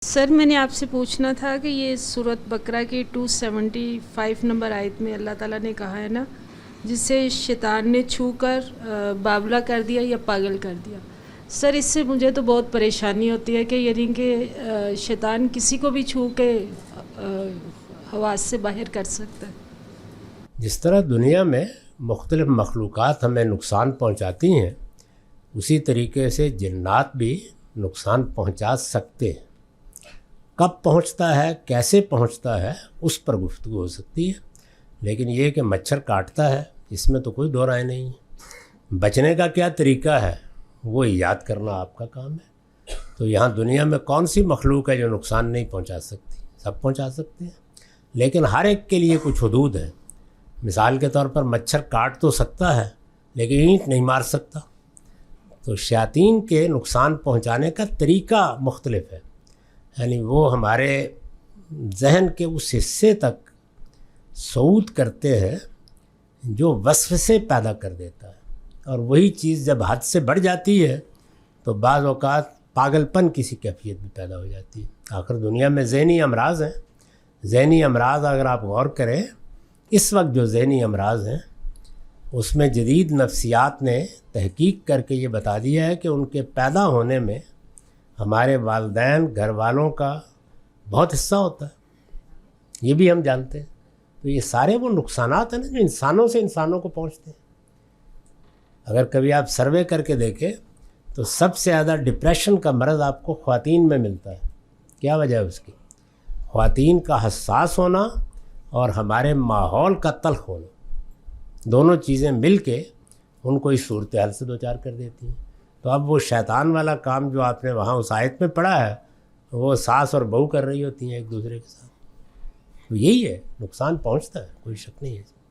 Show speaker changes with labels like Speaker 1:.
Speaker 1: سر میں نے آپ سے پوچھنا تھا کہ یہ سورۃ بقرہ کی 275 نمبر آیت میں اللہ تعالیٰ نے کہا ہے نا، جسے شیطان نے چھو کر بابلا کر دیا یا پاگل کر دیا۔ سر اس سے مجھے تو بہت پریشانی ہوتی ہے کہ یعنی کہ شیطان کسی کو بھی چھو کے حواس سے باہر کر سکتا ہے۔
Speaker 2: جس طرح دنیا میں مختلف مخلوقات ہمیں نقصان پہنچاتی ہیں، اسی طریقے سے جنات بھی نقصان پہنچا سکتے ہیں۔ کب پہنچتا ہے، کیسے پہنچتا ہے، اس پر گفتگو ہو سکتی ہے، لیکن یہ کہ مچھر کاٹتا ہے اس میں تو کوئی دو رائے نہیں ہے۔ بچنے کا کیا طریقہ ہے وہ یاد کرنا آپ کا کام ہے۔ تو یہاں دنیا میں کون سی مخلوق ہے جو نقصان نہیں پہنچا سکتی؟ سب پہنچا سکتے ہیں، لیکن ہر ایک کے لیے کچھ حدود ہے۔ مثال کے طور پر مچھر کاٹ تو سکتا ہے لیکن اینٹ نہیں مار سکتا۔ تو شیاطین کے نقصان پہنچانے کا طریقہ مختلف ہے، یعنی وہ ہمارے ذہن کے اس حصے تک صعود کرتے ہیں جو وسوسے پیدا کر دیتا ہے، اور وہی چیز جب حد سے بڑھ جاتی ہے تو بعض اوقات پاگل پن کسی کیفیت بھی پیدا ہو جاتی ہے۔ آخر دنیا میں ذہنی امراض ہیں۔ ذہنی امراض اگر آپ غور کریں، اس وقت جو ذہنی امراض ہیں اس میں جدید نفسیات نے تحقیق کر کے یہ بتا دیا ہے کہ ان کے پیدا ہونے میں ہمارے والدین، گھر والوں کا بہت حصہ ہوتا ہے، یہ بھی ہم جانتے ہیں۔ تو یہ سارے وہ نقصانات ہیں نا جو انسانوں سے انسانوں کو پہنچتے ہیں۔ اگر کبھی آپ سروے کر کے دیکھیں تو سب سے زیادہ ڈپریشن کا مرض آپ کو خواتین میں ملتا ہے۔ کیا وجہ ہے اس کی؟ خواتین کا حساس ہونا اور ہمارے ماحول کا تلخ ہونا، دونوں چیزیں مل کے ان کو اس صورتحال سے دوچار کر دیتی ہیں۔ تو اب وہ شیطان والا کام جو آپ نے وہاں اس آیت میں پڑھا ہے، وہ ساس اور بہو کر رہی ہوتی ہیں ایک دوسرے کے ساتھ۔ تو یہی ہے، نقصان پہنچتا ہے، کوئی شک نہیں ہے۔